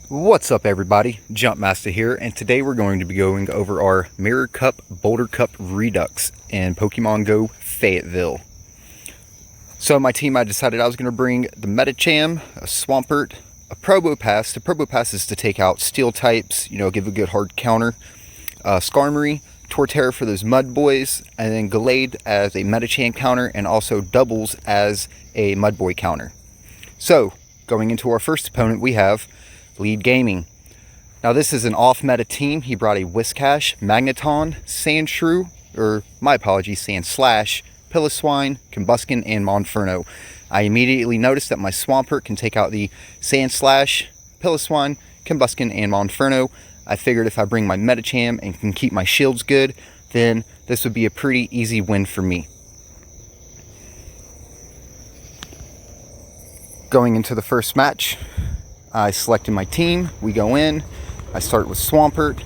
What's up everybody, Jumpmaster here, and today we're going to be going over our Mirror Cup Boulder Cup Redux in Pokemon Go Fayetteville. So my team, I decided I was going to bring the Medicham, a Swampert, a Probopass. The Probopass is to take out steel types, give a good hard counter, Skarmory, Torterra for those mud boys, and then Gallade as a Medicham counter and also doubles as a mud boy counter. So going into our first opponent, we have Lead Gaming. Now this is an off-meta team. He brought a Whiscash, Magneton, Sandshrew, Sandslash, Piloswine, Combuskin, and Monferno. I immediately noticed that my Swampert can take out the Sandslash, Piloswine, Combuskin, and Monferno. I figured if I bring my Medicham and can keep my shields good, then this would be a pretty easy win for me. Going into the first match, I selected my team. We go in. I start with Swampert.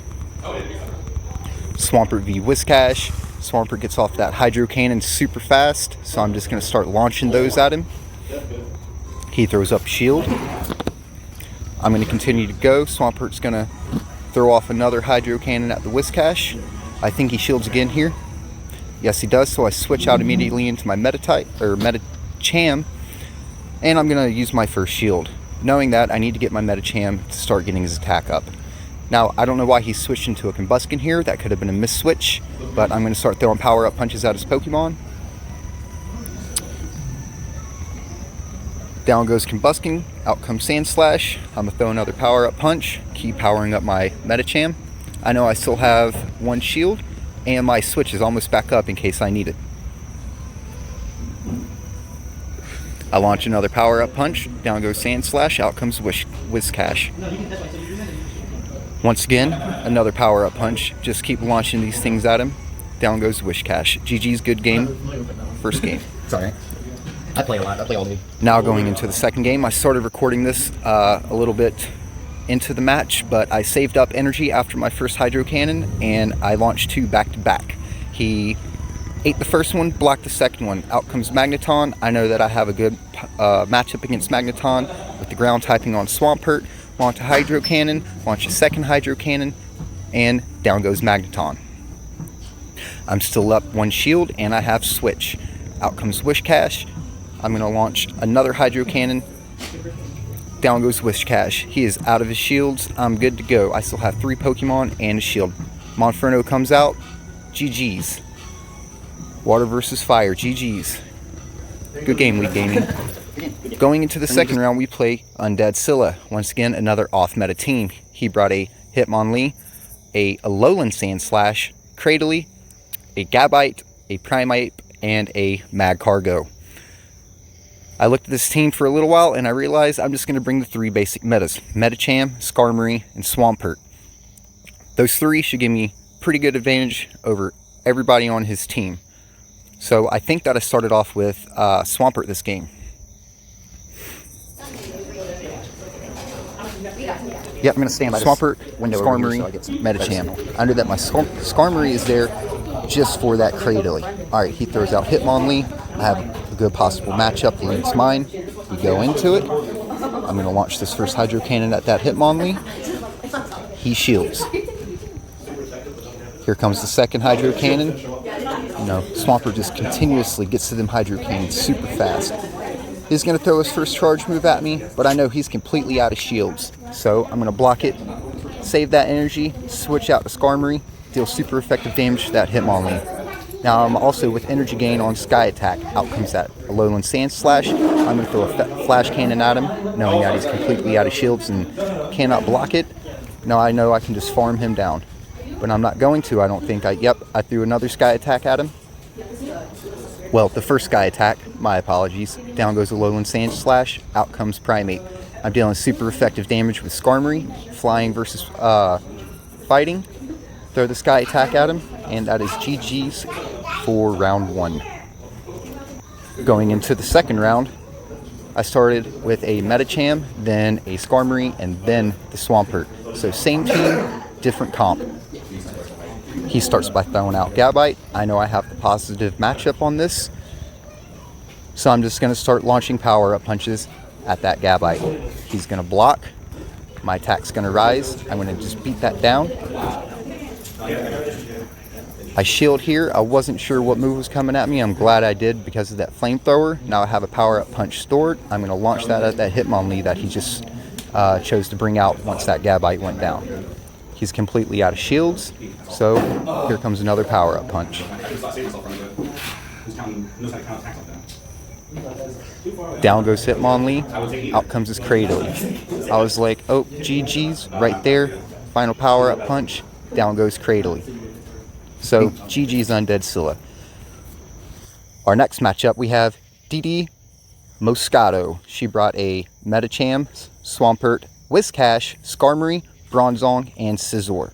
Swampert v Whiscash. Swampert gets off that Hydro Cannon super fast, so I'm just going to start launching those at him. He throws up shield. I'm going to continue to go. Swampert's going to throw off another Hydro Cannon at the Whiscash. I think he shields again here. Yes, he does, so I switch out immediately into my Medicham, and I'm going to use my first shield, knowing that I need to get my Medicham to start getting his attack up. Now, I don't know why he switched into a Combuskin here. That could have been a miss-switch, but I'm going to start throwing power-up punches at his Pokemon. Down goes Combuskin, out comes Sandslash. I'm going to throw another power-up punch, keep powering up my Medicham. I know I still have one shield, and my switch is almost back up in case I need it. I launch another power-up punch, down goes Sandslash, out comes Whiscash. Once again, another power-up punch, just keep launching these things at him, down goes Whiscash. GG's, good game, first game. Sorry. I play a lot, I play all day. Now going into the second game, I started recording this a little bit into the match, but I saved up energy after my first Hydro Cannon, and I launched two back-to-back. He ate the first one, blocked the second one. Out comes Magneton. I know that I have a good matchup against Magneton with the ground typing on Swampert. Launch a Hydro Cannon, launch a second Hydro Cannon, and down goes Magneton. I'm still up one shield, and I have Switch. Out comes Whiscash. I'm going to launch another Hydro Cannon. Down goes Whiscash. He is out of his shields. I'm good to go. I still have 3 Pokemon and a shield. Monferno comes out. GG's. Water versus fire. GG's. Good game, Lead Gaming. Going into the second round, we play Undead Scylla. Once again, another off-meta team. He brought a Hitmonlee, a Alolan Sandslash, Cradily, a Gabite, a Primeape, and a Magcargo. I looked at this team for a little while, and I realized I'm just going to bring the 3 basic metas. Medicham, Skarmory, and Swampert. Those 3 should give me pretty good advantage over everybody on his team. So I think that I started off with Swampert this game. Yep, I'm going to stand by Swampert, window Skarmory, over here so Medicham. I know that my Skarmory is there just for that Cradily. Alright, he throws out Hitmonlee. I have a good possible matchup against mine. We go into it. I'm going to launch this first Hydro Cannon at that Hitmonlee. He shields. Here comes the second Hydro Cannon. Swampert just continuously gets to them Hydro Cannons super fast. He's going to throw his first charge move at me, but I know he's completely out of shields. So I'm going to block it, save that energy, switch out to Skarmory, deal super effective damage to that Hitmonlee. Now I'm also with energy gain on Sky Attack. Out comes that Alolan Sandslash. I'm going to throw a Flash Cannon at him, knowing that he's completely out of shields and cannot block it. Now I know I can just farm him down. But I'm not going to, I don't think. I threw another Sky Attack at him. Well, the first Sky Attack, my apologies. Down goes Alolan Sandslash, out comes Primeape. I'm dealing super effective damage with Skarmory, flying versus fighting. Throw the Sky Attack at him, and that is GG's for round 1. Going into the second round, I started with a Medicham, then a Skarmory, and then the Swampert. So same team, different comp. He starts by throwing out Gabite. I know I have the positive matchup on this, so I'm just going to start launching power-up punches at that Gabite. He's going to block, My attack's going to rise. I'm going to just beat that down. I shield here. I wasn't sure what move was coming at me. I'm glad I did because of that flamethrower. Now I have a power-up punch stored. I'm going to launch that at that Hitmonlee that he just chose to bring out once that Gabite went down. He's completely out of shields, so here comes another power-up punch. Down goes Hitmonlee, out comes his Cradily. I was like, oh, GG's, right there. Final power-up punch, down goes Cradily. So, GG's Undead Scylla. Our next matchup, we have DD Moscato. She brought a Medicham, Swampert, Whiscash, Skarmory, Bronzong, and Scizor.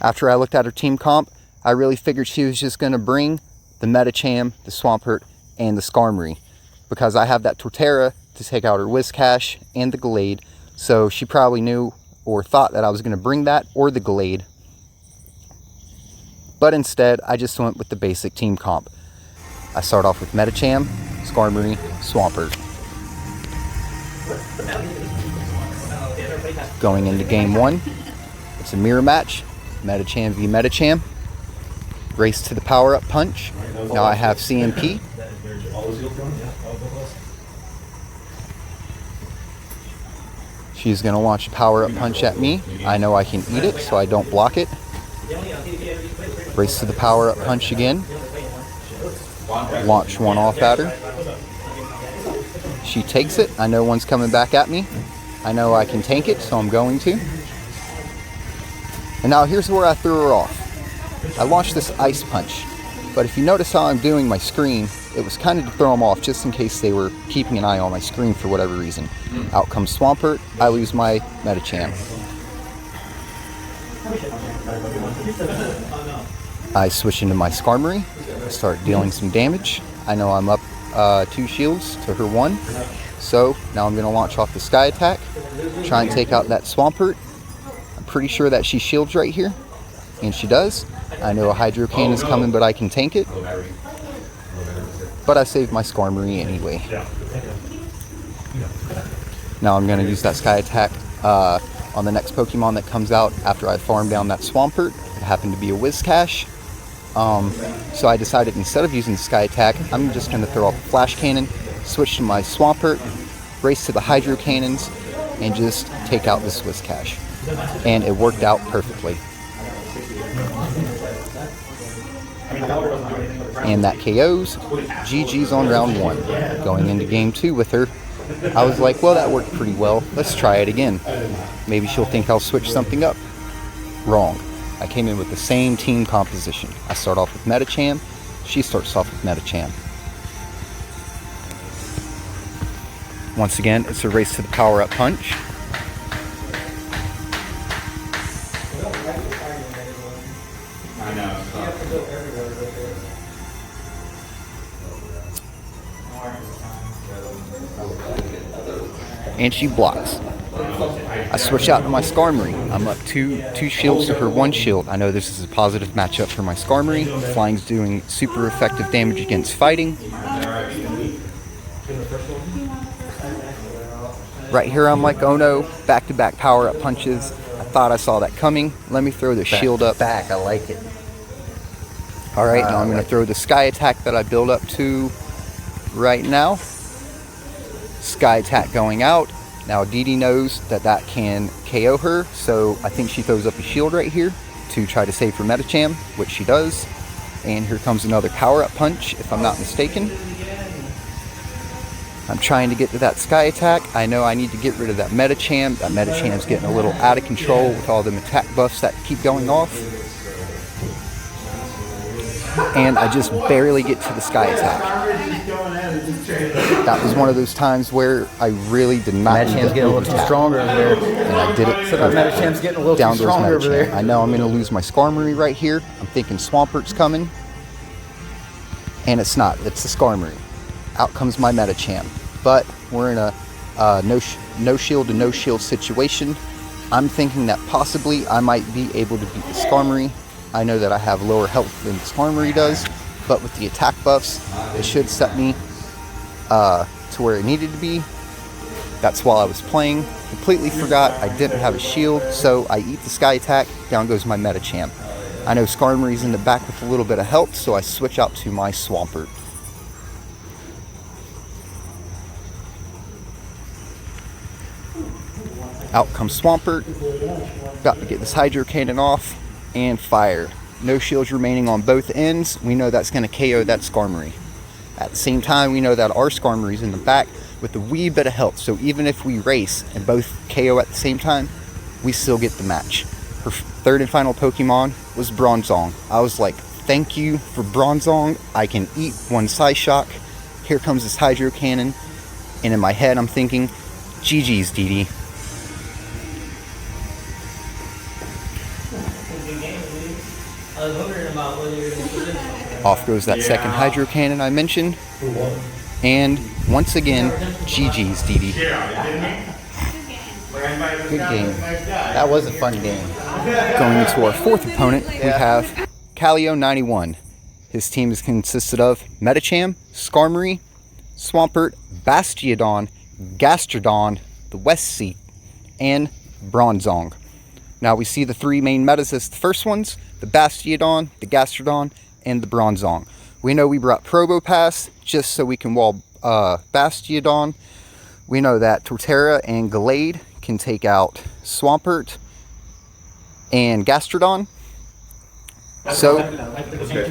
After I looked at her team comp, I really figured she was just going to bring the Medicham, the Swampert, and the Skarmory, because I have that Torterra to take out her Whiscash and the Gallade, so she probably knew or thought that I was going to bring that or the Gallade. But instead, I just went with the basic team comp. I start off with Medicham, Skarmory, Swampert. Going into game 1, it's a mirror match, Medicham v Medicham. Race to the power-up punch. Now I have CMP. She's going to launch a power-up punch at me. I know I can eat it, so I don't block it. Race to the power-up punch again. Launch one off at her. She takes it. I know one's coming back at me. I know I can tank it, so I'm going to. And now here's where I threw her off. I launched this ice punch, but if you notice how I'm doing my screen, it was kind of to throw them off just in case they were keeping an eye on my screen for whatever reason. Out comes Swampert. I lose my Medicham. I switch into my Skarmory, start dealing some damage. I know I'm up 2 shields to her 1, so now I'm going to launch off the Sky Attack, try and take out that Swampert. I'm pretty sure that she shields right here, and she does. I know a Hydro Cannon is coming, but I can tank it. But I saved my Skarmory anyway. Now I'm going to use that Sky Attack on the next Pokemon that comes out after I farm down that Swampert. It happened to be a Whiscash. So I decided instead of using the Sky Attack, I'm just going to throw off a Flash Cannon, switch to my Swampert, race to the Hydro Cannons, and just take out this Whiscash. And it worked out perfectly. And that KOs. GG's on round 1. Going into game 2 with her, I was like, well, that worked pretty well. Let's try it again. Maybe she'll think I'll switch something up. Wrong. I came in with the same team composition. I start off with Medicham. She starts off with Medicham. Once again, it's a race to the power-up punch. And she blocks. I switch out to my Skarmory. I'm up 2 shields to her 1 shield. I know this is a positive matchup for my Skarmory. Flying's doing super effective damage against fighting. Right here I'm like, oh no, back-to-back power-up punches. I thought I saw that coming. Let me throw the shield up. Back, I like it. Alright, now I'm going to throw the Sky Attack that I build up to right now. Sky Attack going out. Now DD knows that that can KO her, so I think she throws up a shield right here to try to save her Medicham, which she does. And here comes another power-up punch, if I'm not mistaken. I'm trying to get to that Sky Attack. I know I need to get rid of that Medicham. That Medicham's getting a little out of control with all the attack buffs that keep going off. And I just barely get to the Sky Attack. That was one of those times where I really did not need to getting a little too stronger over there. And I did it. So that Medicham's getting a little too stronger over there. I know I'm going to lose my Skarmory right here. I'm thinking Swampert's coming. And it's not. It's the Skarmory. Out comes my Medicham. But we're in a no shield to no shield situation. I'm thinking that possibly I might be able to beat the Skarmory. I know that I have lower health than the Skarmory does, but with the attack buffs, it should set me to where it needed to be. That's while I was playing. Completely forgot I didn't have a shield, so I eat the Sky Attack, down goes my Medicham. I know Skarmory's in the back with a little bit of health, so I switch out to my Swampert. Out comes Swampert. Got to get this Hydro Cannon off and fire. No shields remaining on both ends. We know that's going to KO that Skarmory. At the same time, we know that our Skarmory's in the back with a wee bit of health. So even if we race and both KO at the same time, we still get the match. Her third and final Pokemon was Bronzong. I was like, thank you for Bronzong. I can eat one Psyshock. Here comes this Hydro Cannon. And in my head, I'm thinking, GG's, DD. Off goes that second Hydro Cannon I mentioned. And once again, GG's, DD. Good game. That was a fun game. Going into our fourth opponent, we have Calio91. His team is consisted of Medicham, Skarmory, Swampert, Bastiodon, Gastrodon, the West Seat, and Bronzong. Now we see the three main metas as the first ones, the Bastiodon, the Gastrodon, and the Bronzong. We know we brought Probopass just so we can wall Bastiodon. We know that Torterra and Gallade can take out Swampert and Gastrodon. So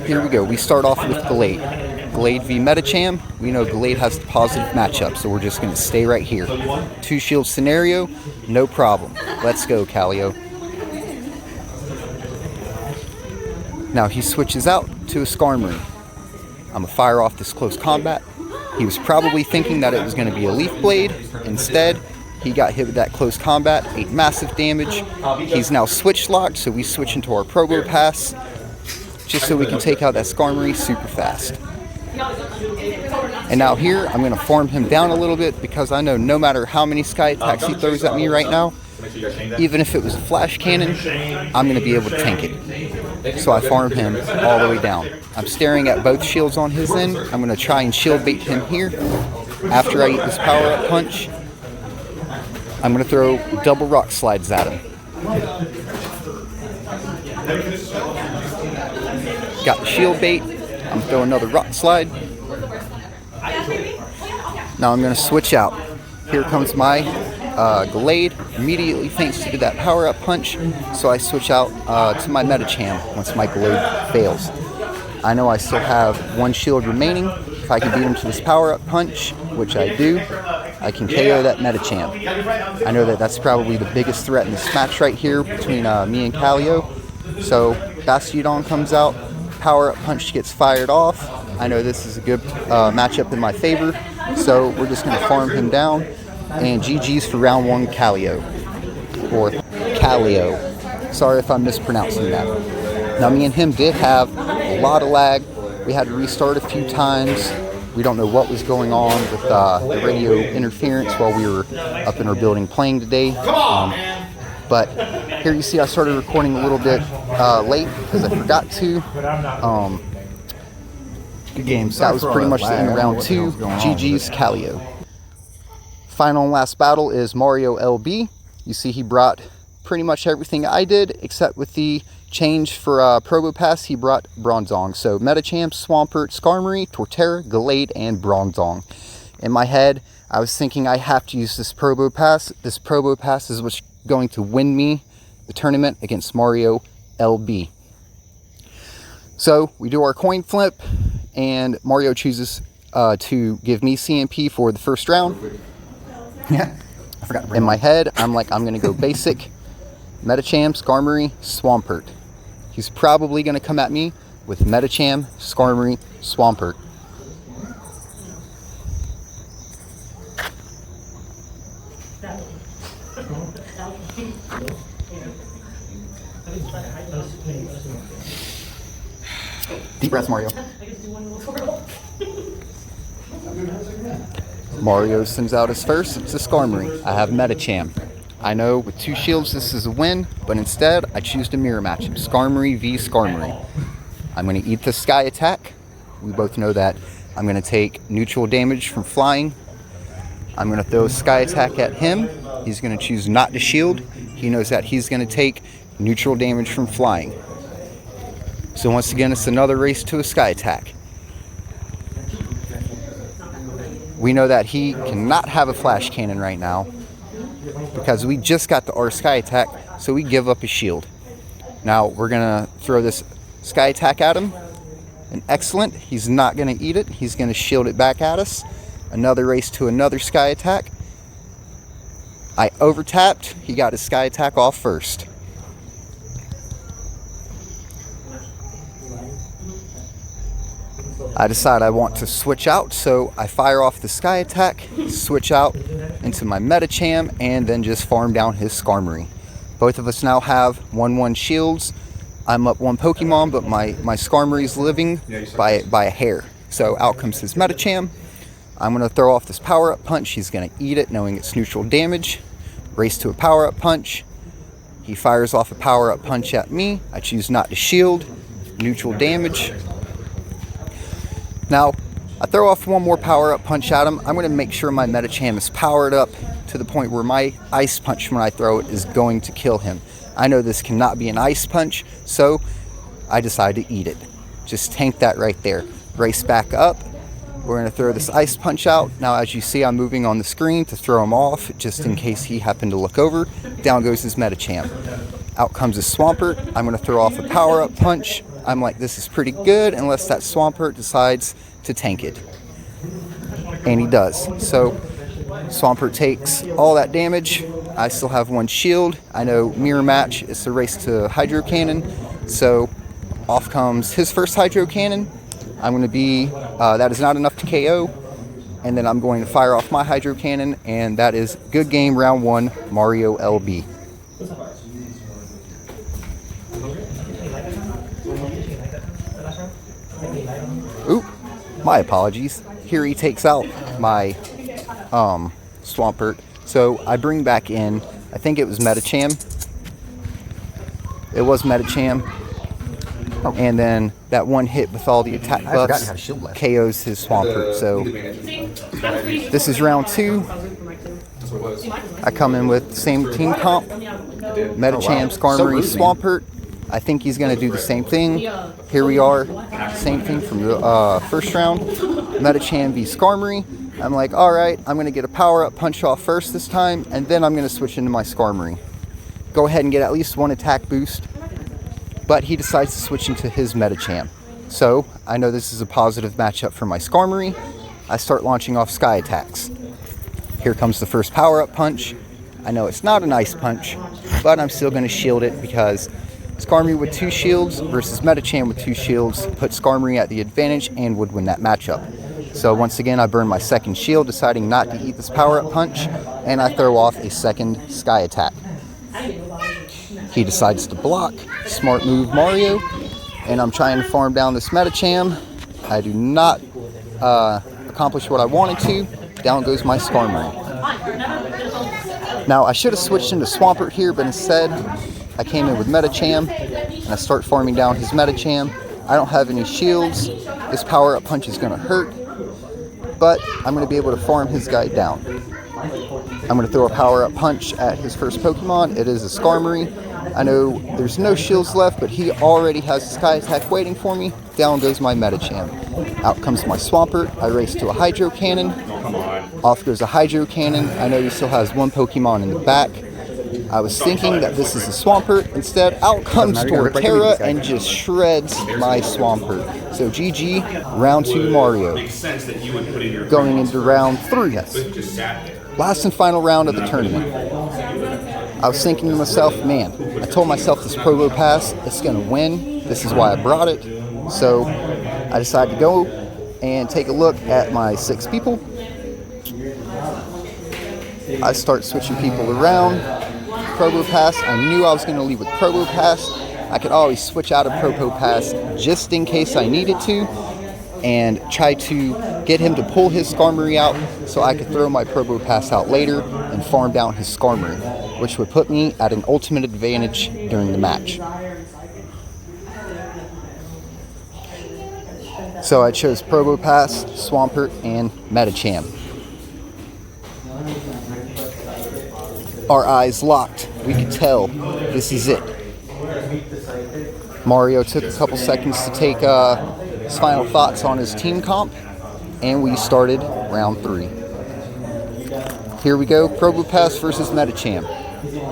here we go. We start off with Gallade. Gallade v Medicham. We know Gallade has the positive matchup, so we're just going to stay right here. Two shield scenario, no problem. Let's go, Calio. Now he switches out to a Skarmory. I'm going to fire off this close combat. He was probably thinking that it was going to be a Leaf Blade. Instead, he got hit with that close combat, ate massive damage. He's now switch locked, so we switch into our Probopass, just so we can take out that Skarmory super fast. And now here, I'm going to farm him down a little bit, because I know no matter how many Sky Attacks he throws at me right now, even if it was a Flash Cannon, I'm going to be able to tank it. So I farm him all the way down. I'm staring at both shields on his end. I'm going to try and shield bait him here. After I eat this power-up punch, I'm going to throw double rock slides at him. Got the shield bait. I'm throwing another rock slide. Now I'm going to switch out. Here comes my Gallade. Immediately thanks to that power-up punch, so I switch out to my Medicham once my Gallade fails. I know I still have one shield remaining. If I can beat him to this power-up punch, which I do, I can KO that Medicham. I know that that's probably the biggest threat in this match right here between me and Calio. So Bastiodon comes out, power-up punch gets fired off. I know this is a good matchup in my favor, so we're just going to farm him down. And GG's for round one, Calio. Or Calio. Sorry if I'm mispronouncing that. Now, me and him did have a lot of lag. We had to restart a few times. We don't know what was going on with the radio interference while we were up in our building playing today. But here you see I started recording a little bit late because I forgot to. Good game. That was pretty much the end of round two. GG's, Calio. Final and last battle is Mario LB. You see he brought pretty much everything I did, except with the change for Probopass, he brought Bronzong. So Medicham, Swampert, Skarmory, Torterra, Gallade, and Bronzong. In my head, I was thinking I have to use this Probopass. This Probopass is what's going to win me the tournament against Mario LB. So we do our coin flip, and Mario chooses to give me CMP for the first round. Yeah, I forgot to bring In my head, I'm like, I'm going to go basic. Medicham, Skarmory, Swampert. He's probably going to come at me with Medicham, Skarmory, Swampert. Deep breaths, Mario. Mario sends out his first. It's a Skarmory. I have Medicham. I know with two shields this is a win, but instead I choose to mirror match him. Skarmory v Skarmory. I'm going to eat the Sky Attack. We both know that I'm going to take neutral damage from flying. I'm going to throw a Sky Attack at him. He's going to choose not to shield. He knows that he's going to take neutral damage from flying. So once again, it's another race to a sky attack. We know that he cannot have a flash cannon right now because we just got our sky attack, so we give up his shield. Now we're going to throw this sky attack at him. And excellent, he's not going to eat it. He's going to shield it back at us. Another race to another sky attack. I over-tapped. He got his sky attack off first. I decide I want to switch out, so I fire off the sky attack, switch out into my Medicham, and then just farm down his Skarmory. Both of us now have 1/1 shields. I'm up 1 Pokemon, but my Skarmory is living by a hair. So out comes his Medicham. I'm going to throw off this power-up punch. He's going to eat it, knowing it's neutral damage. Race to a power-up punch. He fires off a power-up punch at me. I choose not to shield. Neutral damage. Now, I throw off one more power-up punch at him. I'm going to make sure my Medicham is powered up to the point where my ice punch when I throw it is going to kill him. I know this cannot be an ice punch, so I decide to eat it. Just tank that right there. Race back up. We're going to throw this ice punch out. Now, as you see, I'm moving on the screen to throw him off, just in case he happened to look over. Down goes his Medicham. Out comes his Swampert. I'm going to throw off a power-up punch. I'm like, this is pretty good, unless that Swampert decides to tank it. And he does. So, Swampert takes all that damage. I still have 1 shield. I know mirror match. It's a race to Hydro Cannon. So, off comes his first Hydro Cannon. I'm going to be, that is not enough to KO. And then I'm going to fire off my Hydro Cannon. And that is good game, round 1, Mario LB. Oop, my apologies. Here he takes out my Swampert. So I bring back in, I think it was Medicham. It was Medicham. And then that one hit with all the attack buffs KOs his Swampert. So this is round 2. I come in with the same team comp. Medicham, Skarmory, Swampert. I think he's going to do the same thing. Here we are. Same thing from the first round. Medicham v Skarmory. I'm like, alright, I'm going to get a power-up punch off first this time, and then I'm going to switch into my Skarmory. Go ahead and get at least 1 attack boost. But he decides to switch into his Medicham. So, I know this is a positive matchup for my Skarmory. I start launching off sky attacks. Here comes the first power-up punch. I know it's not an ice punch, but I'm still going to shield it because Skarmory with 2 shields versus Medicham with 2 shields put Skarmory at the advantage and would win that matchup. So once again, I burn my second shield, deciding not to eat this power-up punch, and I throw off a second sky attack. He decides to block. Smart move, Mario. And I'm trying to farm down this Medicham. I do not accomplish what I wanted to. Down goes my Skarmory. Now, I should have switched into Swampert here, but instead, I came in with Medicham, and I start farming down his Medicham. I don't have any shields. This power-up punch is going to hurt, but I'm going to be able to farm his guy down. I'm going to throw a power-up punch at his first Pokemon. It is a Skarmory. I know there's no shields left, but he already has a sky attack waiting for me. Down goes my Medicham. Out comes my Swampert. I race to a Hydro Cannon. Off goes a Hydro Cannon. I know he still has 1 Pokemon in the back. I was thinking that this is a Swampert. Instead, out comes Torterra and just shreds my Swampert. So GG, round 2 Mario. Going into round 3. Last and final round of the tournament. I was thinking to myself, man, I told myself this Provo Pass, it's going to win. This is why I brought it. So I decided to go and take a look at my 6 people. I start switching people around. Provo Pass, I knew I was going to leave with Provo Pass. I could always switch out of Provo Pass just in case I needed to, and try to get him to pull his Skarmory out so I could throw my Provo Pass out later and farm down his Skarmory, which would put me at an ultimate advantage during the match. So I chose Provo Pass, Swampert, and Medicham. Our eyes locked. We could tell this is it. Mario took a couple seconds to take his final thoughts on his team comp, and we started round 3. Here we go, Probopass versus Medicham.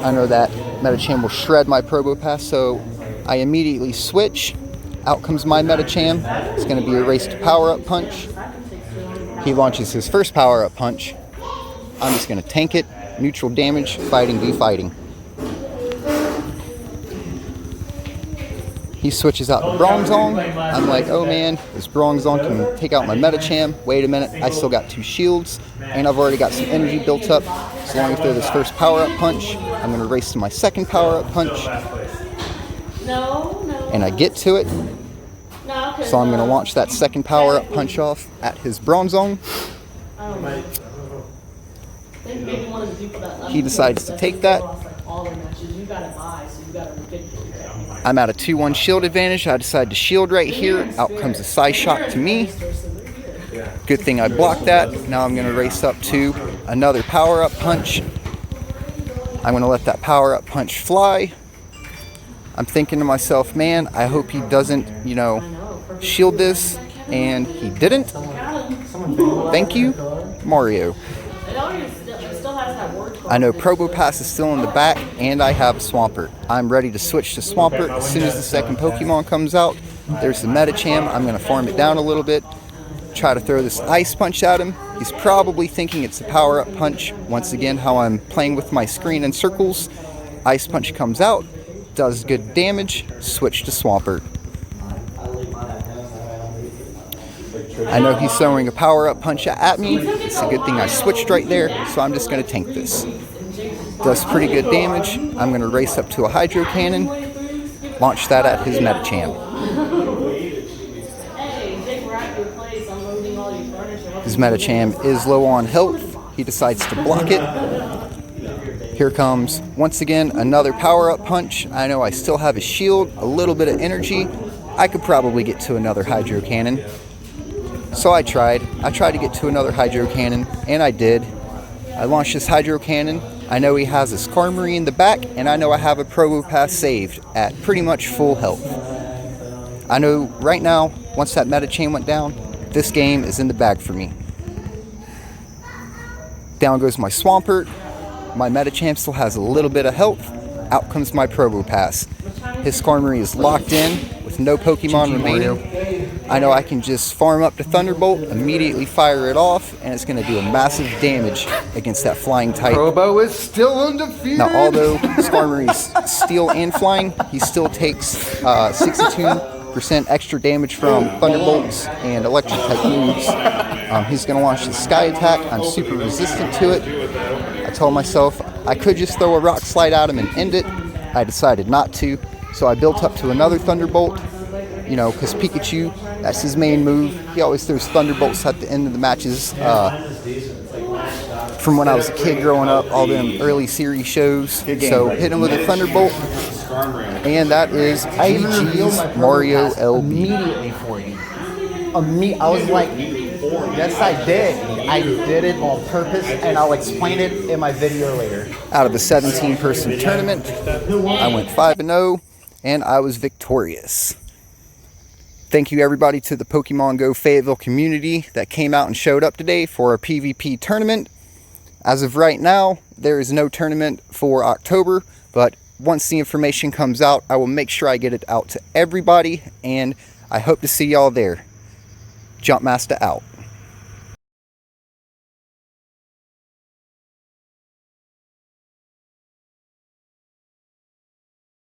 I know that Medicham will shred my Probopass, so I immediately switch. Out comes my Medicham. It's going to be a race to power-up punch. He launches his first power-up punch. I'm just going to tank it. Neutral damage, fighting v fighting. He switches out to Bronzong. I'm like, oh man, this Bronzong can take out my Medicham. Wait a minute, I still got 2 shields, and I've already got some energy built up. So long as I throw this first power-up punch, I'm going to race to my second power-up punch. And I get to it. So I'm going to launch that second power-up punch off at his Bronzong. He decides to take that. I'm at a 2-1 shield advantage. I decide to shield right here. Out comes a side shot to me. Good thing I blocked that. Now I'm going to race up to another power-up punch. I'm going to let that power-up punch fly. I'm thinking to myself, man, I hope he doesn't, shield this. And he didn't. Thank you, Mario. I know Probopass is still in the back, and I have Swampert. I'm ready to switch to Swampert as soon as the second Pokemon comes out. There's the Medicham. I'm going to farm it down a little bit. Try to throw this Ice Punch at him. He's probably thinking it's a power-up punch. Once again, how I'm playing with my screen in circles. Ice Punch comes out, does good damage, switch to Swampert. I know he's throwing a power-up punch at me. It's a good thing I switched right there, so I'm just going to tank this. Does pretty good damage. I'm going to race up to a Hydro Cannon, launch that at his Medicham. His Medicham is low on health. He decides to block it. Here comes, once again, another power-up punch. I know I still have a shield, a little bit of energy. I could probably get to another Hydro Cannon. So I tried to get to another Hydro Cannon, and I did. I launched this Hydro Cannon. I know he has his Skarmory in the back, and I know I have a Probopass saved at pretty much full health. I know right now, once that Medicham went down, this game is in the bag for me. Down goes my Swampert. My Medicham still has a little bit of health. Out comes my Probopass. His Skarmory is locked in with no Pokemon remaining. I know I can just farm up to Thunderbolt, immediately fire it off, and it's going to do a massive damage against that flying type. Probo is still undefeated. Now, although Skarmory is steel and flying, he still takes 62% extra damage from Thunderbolts and Electric type moves. He's going to launch the Sky Attack. I'm super resistant to it. I told myself I could just throw a Rock Slide at him and end it. I decided not to, so I built up to another Thunderbolt. Because Pikachu, that's his main move. He always throws Thunderbolts at the end of the matches. From when I was a kid growing up, all them early series shows. So hit him with a Thunderbolt, and that is GG's Mario LB. Immediately for you. I was like, yes, I did. I did it on purpose, and I'll explain it in my video later. Out of a 17-person tournament, I went 5-0, and I was victorious. Thank you everybody to the Pokemon Go Fayetteville community that came out and showed up today for our PvP tournament. As of right now, there is no tournament for October, but once the information comes out, I will make sure I get it out to everybody, and I hope to see y'all there. Jumpmaster out.